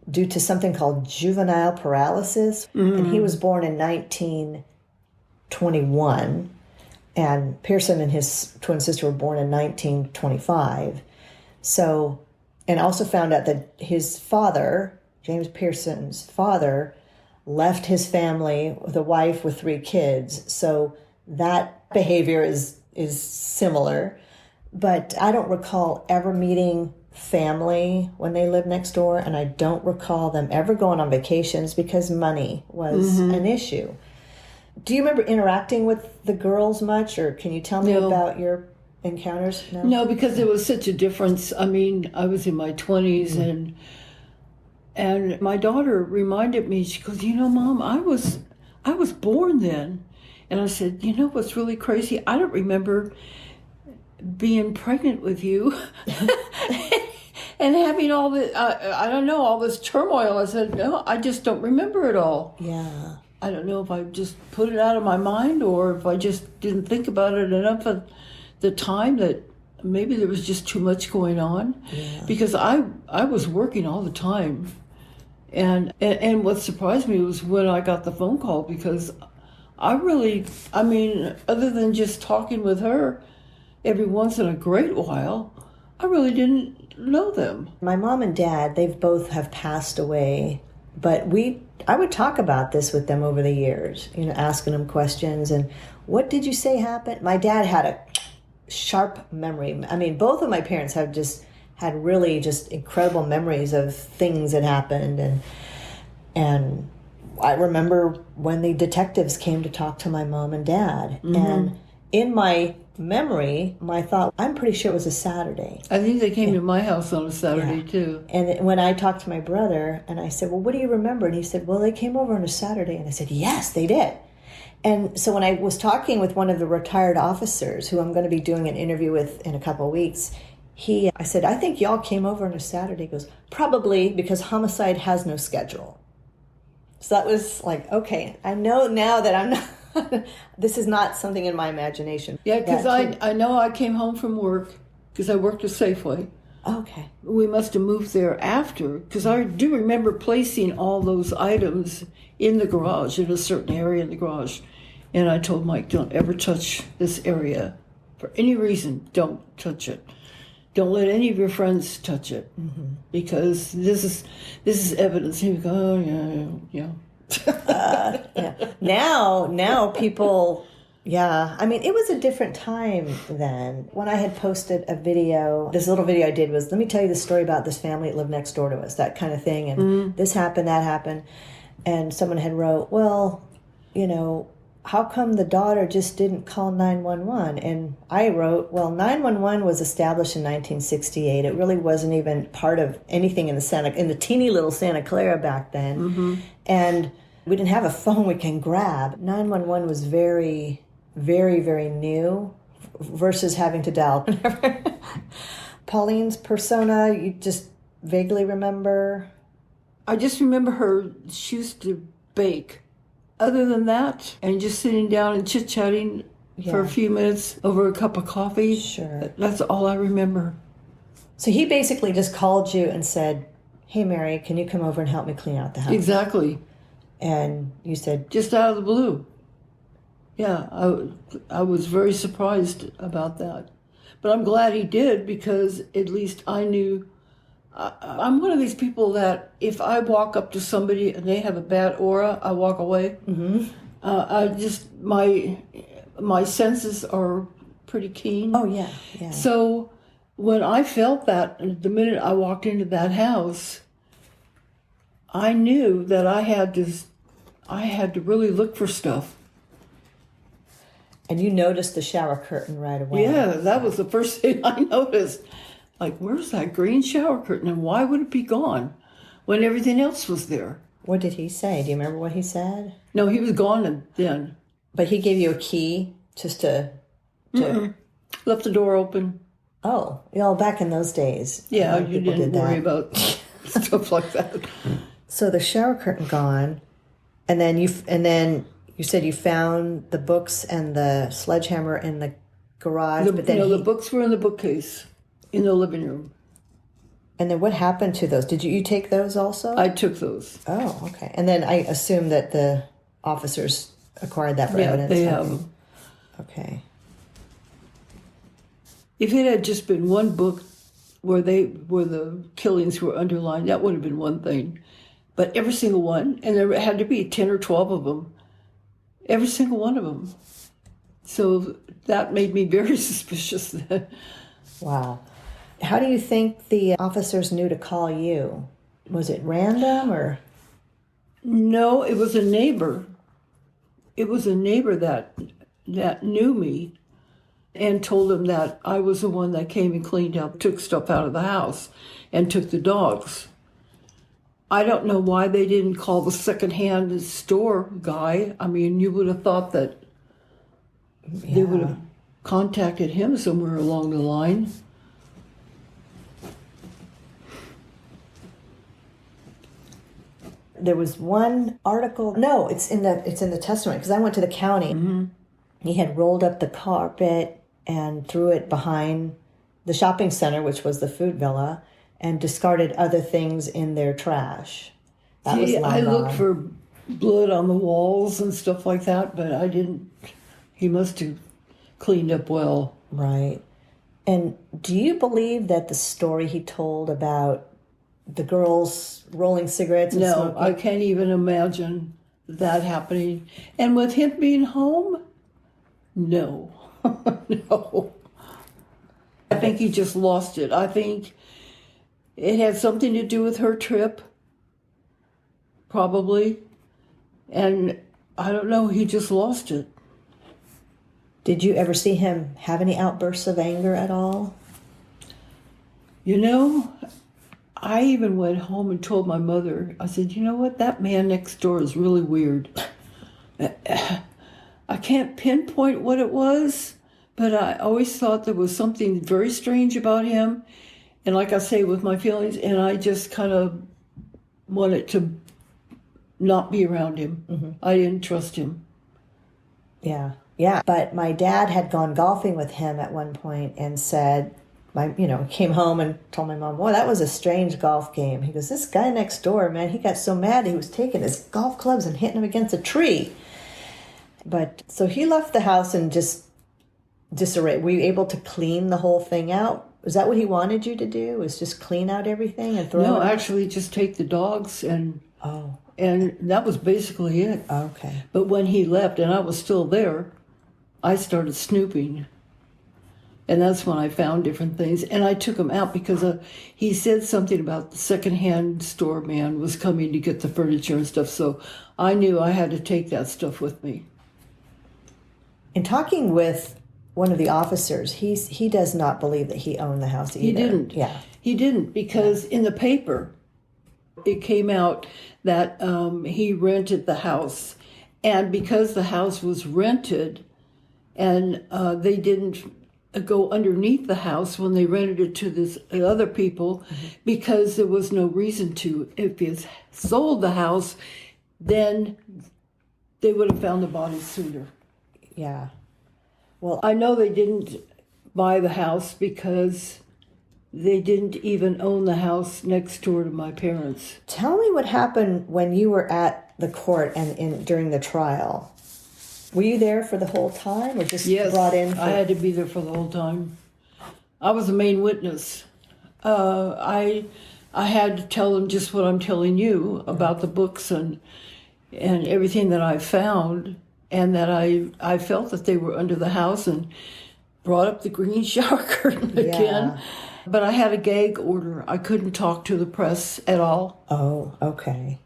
S4: due to something called juvenile paralysis. Mm-hmm. And he was born in 1921. And Pearson and his twin sister were born in 1925. So, and also found out that his father, James Pearson's father, left his family with a wife with 3 kids. So that behavior is similar. But I don't recall ever meeting family when they lived next door, and I don't recall them ever going on vacations because money was an issue. Do you remember interacting with the girls much, or can you tell me about your encounters?
S3: No, because there was such a difference. I mean, I was in my 20s, and my daughter reminded me, she goes, Mom, I was born then. And I said, what's really crazy? I don't remember being pregnant with you and having all the, all this turmoil. I said, no, I just don't remember it all.
S4: Yeah.
S3: I don't know if I just put it out of my mind or if I just didn't think about it enough at the time that maybe there was just too much going on. Yeah. Because I was working all the time. And what surprised me was when I got the phone call, because other than just talking with her every once in a great while, I really didn't know them.
S4: My mom and dad, they both have passed away, but I would talk about this with them over the years, asking them questions. And what did you say happened? My dad had a sharp memory. I mean, both of my parents have just had really just incredible memories of things that happened. And I remember when the detectives came to talk to my mom and dad.
S3: Mm-hmm.
S4: And in my memory, my thought, I'm pretty sure it was a Saturday.
S3: I think they came to my house on a Saturday, too.
S4: And when I talked to my brother, and I said, well, what do you remember? And he said, well, they came over on a Saturday. And I said, yes, they did. And so when I was talking with one of the retired officers, who I'm going to be doing an interview with in a couple of weeks, I said, I think y'all came over on a Saturday. He goes, probably, because homicide has no schedule. So that was like, okay, I know now that I'm not, this is not something in my imagination.
S3: Yeah, because I know I came home from work, because I worked at Safeway.
S4: Okay.
S3: We must have moved there after, because I do remember placing all those items in the garage, in a certain area in the garage. And I told Mike, don't ever touch this area. For any reason, don't touch it. Don't let any of your friends touch it, because this is evidence. He would go, oh, yeah.
S4: Yeah. Now people, yeah. I mean, it was a different time then. When I had posted a video, this little video I did was, let me tell you the story about this family that lived next door to us, that kind of thing. And this happened, that happened. And someone had wrote, well, how come the daughter just didn't call 911? And I wrote, well, 911 was established in 1968. It really wasn't even part of anything in the teeny little Santa Clara back then. Mm-hmm. And we didn't have a phone we can grab. 911 was very, very, very new versus having to dial. Pauline's persona, you just vaguely remember?
S3: I just remember she used to bake. Other than that, and just sitting down and chit-chatting for a few minutes over a cup of coffee.
S4: Sure.
S3: That's all I remember.
S4: So he basically just called you and said, hey, Mary, can you come over and help me clean out the house?
S3: Exactly.
S4: And you said...
S3: Just out of the blue. Yeah, I was very surprised about that. But I'm glad he did, because at least I knew... I'm one of these people that if I walk up to somebody and they have a bad aura, I walk away. Mm-hmm. My senses are pretty keen.
S4: Oh, yeah.
S3: So when I felt that, the minute I walked into that house, I knew that I had to really look for stuff.
S4: And you noticed the shower curtain right away.
S3: Yeah, that was the first thing I noticed. Like, where's that green shower curtain, and why would it be gone when everything else was there?
S4: What did he say? Do you remember what he said?
S3: No, he was gone then.
S4: But he gave you a key just to...
S3: Left the door open.
S4: Oh, back in those days.
S3: Yeah, you didn't worry about stuff like that.
S4: So the shower curtain gone, and then you said you found the books and the sledgehammer in the garage.
S3: The books were in the bookcase. In the living room.
S4: And then what happened to those? Did you take those also?
S3: I took those.
S4: Oh, okay. And then I assume that the officers acquired that for evidence.
S3: Yeah, they have them.
S4: Okay.
S3: If it had just been one book where the killings were underlined, that would have been one thing. But every single one, and there had to be 10 or 12 of them, every single one of them. So that made me very suspicious.
S4: Wow. How do you think the officers knew to call you? Was it random or?
S3: No, it was a neighbor. It was a neighbor that knew me and told them that I was the one that came and cleaned up, took stuff out of the house, and took the dogs. I don't know why they didn't call the secondhand store guy. I mean, you would have thought that they would have contacted him somewhere along the line.
S4: There was one article. No, it's in the testimony, because I went to the county. Mm-hmm. He had rolled up the carpet and threw it behind the shopping center, which was the food villa, and discarded other things in their trash. That was long
S3: I looked
S4: gone.
S3: for blood on the walls and stuff like that, but I didn't. He must have cleaned up well.
S4: Right. And do you believe that the story he told about the girls rolling cigarettes and smoking?
S3: No, I can't even imagine that happening. And with him being home, no. No. I think he just lost it. I think It had something to do with her trip, probably. And I don't know, he just lost it.
S4: Did you ever see him have any outbursts of anger at all?
S3: You know, I even went home and told my mother, I said, you know what, that man next door is really weird. I can't pinpoint what it was, but I always thought there was something very strange about him. And like I say, with my feelings, and I just kind of wanted to not be around him. Mm-hmm. I didn't trust him.
S4: Yeah. But my dad had gone golfing with him at one point and said, came home and told my mom, boy, that was a strange golf game. He goes, this guy next door, man, he got so mad he was taking his golf clubs and hitting them against a tree. But so he left the house in just disarray. Were you able to clean the whole thing out? Was that what he wanted you to do? Was just clean out everything and throw it out?
S3: No, actually just take the dogs and that was basically it.
S4: Okay.
S3: But when he left and I was still there, I started snooping. And that's when I found different things. And I took him out because he said something about the secondhand store man was coming to get the furniture and stuff. So I knew I had to take that stuff with me.
S4: In talking with one of the officers, he does not believe that he owned the house either.
S3: He didn't.
S4: Yeah.
S3: He didn't because in the paper, it came out that he rented the house. And because the house was rented and they didn't go underneath the house when they rented it to this other people, mm-hmm. because there was no reason to. If he sold the house, then they would have found the body sooner.
S4: Yeah. Well,
S3: I know they didn't buy the house because they didn't even own the house next door to my parents.
S4: Tell me what happened when you were at the court and during the trial. Were you there for the whole time or just brought in?
S3: I had to be there for the whole time. I was the main witness. I had to tell them just what I'm telling you about the books and everything that I found, and that I felt that they were under the house, and brought up the green shower curtain again. But I had a gag order. I couldn't talk to the press at all.
S4: Oh, okay.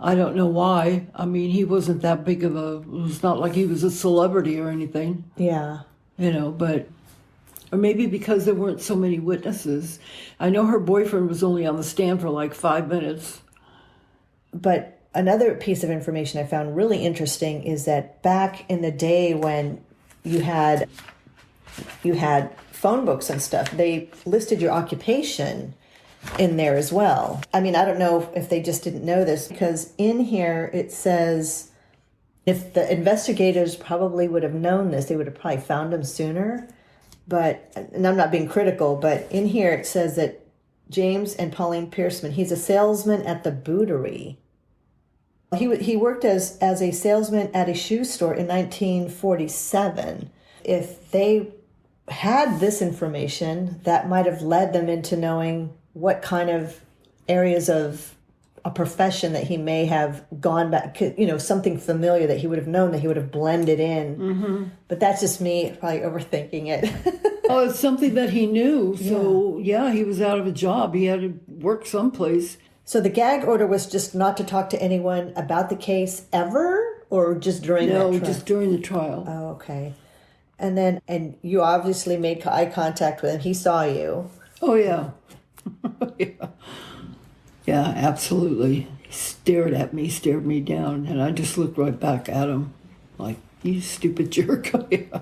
S3: I don't know why. I mean, he wasn't that big of it's not like he was a celebrity or anything.
S4: Yeah.
S3: But, or maybe because there weren't so many witnesses. I know her boyfriend was only on the stand for like 5 minutes.
S4: But another piece of information I found really interesting is that back in the day when you had phone books and stuff, they listed your occupation in there as well. I mean, I don't know if they just didn't know this, because in here it says if the investigators probably would have known this, they would have probably found him sooner. But, and I'm not being critical, but in here it says that James and Pauline Pearson, he's a salesman at the Bouderie. He worked as a salesman at a shoe store in 1947. If they had this information, that might have led them into knowing what kind of areas of a profession that he may have gone back, something familiar that he would have known, that he would have blended in. Mm-hmm. But that's just me probably overthinking it.
S3: Oh, it's something that he knew. So, yeah, he was out of a job. He had to work someplace.
S4: So the gag order was just not to talk to anyone about the case ever, or just during that trial?
S3: No, just during the trial.
S4: Oh, okay. And you obviously made eye contact with him. He saw you.
S3: Oh, yeah. Yeah, absolutely. He stared me down, and I just looked right back at him like, you stupid jerk. Yeah.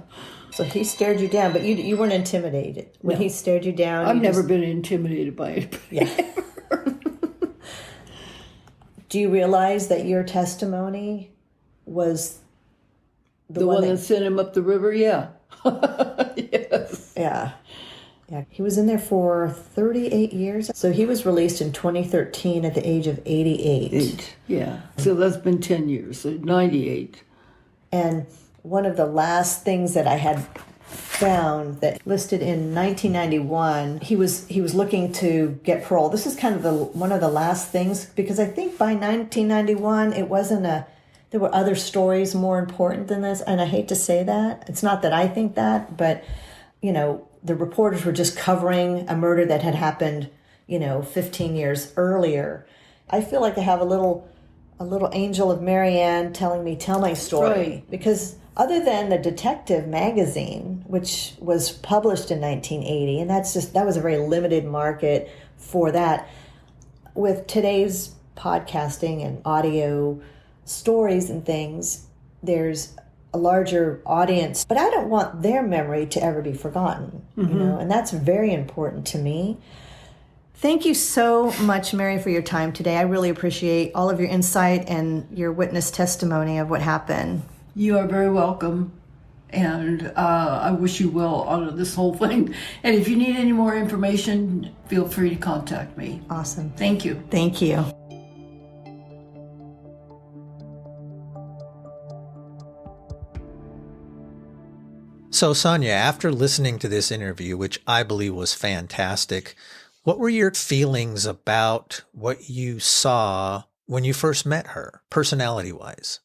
S4: So he stared you down, but you weren't intimidated when he stared you down?
S3: I've never been intimidated by anybody.
S4: Yeah. Do you realize that your testimony was the one
S3: that sent him up the river? Yeah. Yes.
S4: Yeah. Yeah, he was in there for 38 years. So he was released in 2013 at the age of 88.
S3: Yeah. So that's been 10 years, so 98.
S4: And one of the last things that I had found that listed in 1991, he was looking to get parole. This is kind of one of the last things, because I think by 1991 it wasn't there were other stories more important than this, and I hate to say that. It's not that I think that, but the reporters were just covering a murder that had happened 15 years earlier. I feel like I have a little angel of Mary Ann telling me, tell my story.
S3: Right.
S4: Because other than the Detective magazine, which was published in 1980, and that was a very limited market for that. With today's podcasting and audio stories and things, there's a larger audience, but I don't want their memory to ever be forgotten, and that's very important to me. Thank you so much, Mary, for your time today. I really appreciate all of your insight and your witness testimony of what happened.
S3: You are very welcome. And I wish you well out of this whole thing. And if you need any more information, feel free to contact me.
S4: Awesome.
S3: Thank you.
S4: Thank you.
S5: So, Sonya, after listening to this interview, which I believe was fantastic, what were your feelings about what you saw when you first met her, personality-wise?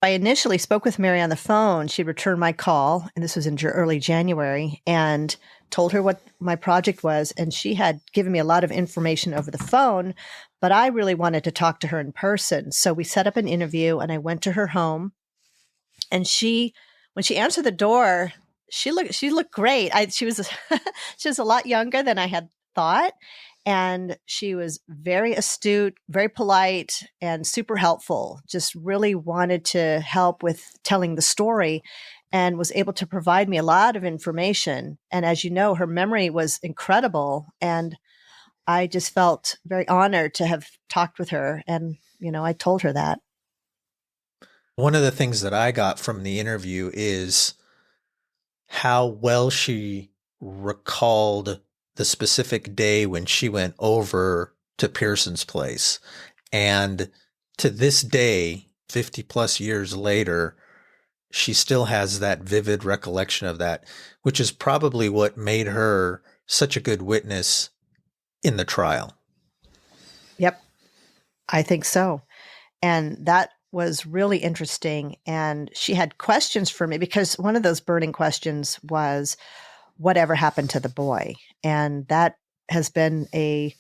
S4: I initially spoke with Mary on the phone. She returned my call, and this was in early January, and told her what my project was. And she had given me a lot of information over the phone, but I really wanted to talk to her in person. So we set up an interview, and I went to her home. And when she answered the door, she looked great. She was a lot younger than I had thought. And she was very astute, very polite, and super helpful. Just really wanted to help with telling the story and was able to provide me a lot of information. And as you know, her memory was incredible. And I just felt very honored to have talked with her. And, I told her that.
S5: One of the things that I got from the interview is how well she recalled the specific day when she went over to Pearson's place. And to this day, 50 plus years later, she still has that vivid recollection of that, which is probably what made her such a good witness in the trial.
S4: Yep, I think so. And that was really interesting. And she had questions for me because one of those burning questions was, whatever happened to the boy? And that has been a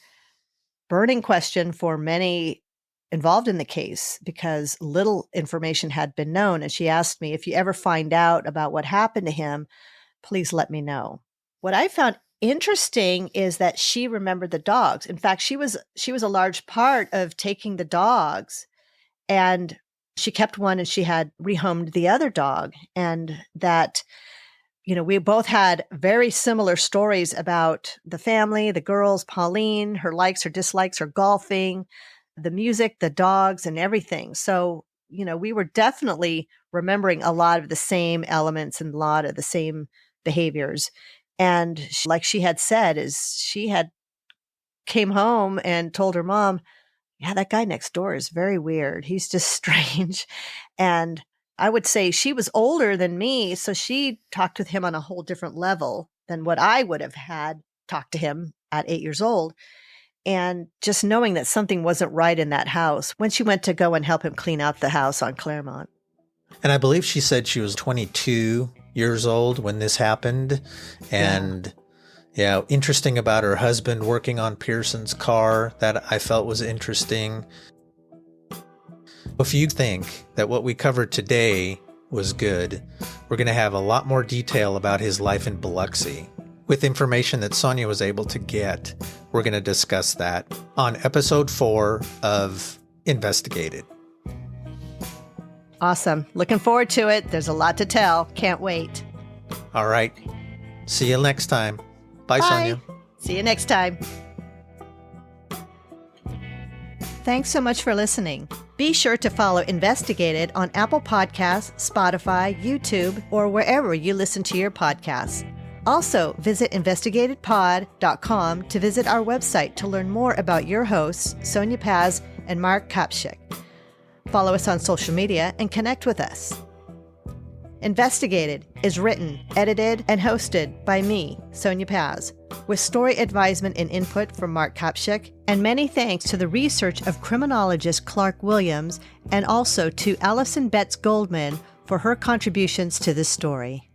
S4: burning question for many involved in the case because little information had been known. And she asked me, if you ever find out about what happened to him, please let me know. What I found interesting is that she remembered the dogs. In fact, she was a large part of taking the dogs, and she kept one and she had rehomed the other dog. And that we both had very similar stories about the family, the girls, Pauline, her likes, her dislikes, her golfing, the music, the dogs, and everything. So, we were definitely remembering a lot of the same elements and a lot of the same behaviors. And like she had said, she had came home and told her mom, yeah, that guy next door is very weird. He's just strange. And I would say she was older than me, so she talked with him on a whole different level than what I would have had talked to him at 8 years old. And just knowing that something wasn't right in that house when she went to go and help him clean out the house on Claremont.
S5: And I believe she said she was 22 years old when this happened. And interesting about her husband working on Pearson's car that I felt was interesting. If you think that what we covered today was good, we're going to have a lot more detail about his life in Biloxi. With information that Sonya was able to get, we're going to discuss that on episode 4 of Investigated.
S4: Awesome. Looking forward to it. There's a lot to tell. Can't wait.
S5: All right. See you next time. Bye, Sonya.
S4: See you next time. Thanks so much for listening. Be sure to follow Investigated on Apple Podcasts, Spotify, YouTube, or wherever you listen to your podcasts. Also, visit investigatedpod.com to visit our website to learn more about your hosts, Sonya Paz and Mark Kopchik. Follow us on social media and connect with us. Investigated is written, edited, and hosted by me, Sonya Paz, with story advisement and input from Mark Kopchik, and many thanks to the research of criminologist Clark Williams and also to Allison Betts Goldman for her contributions to this story.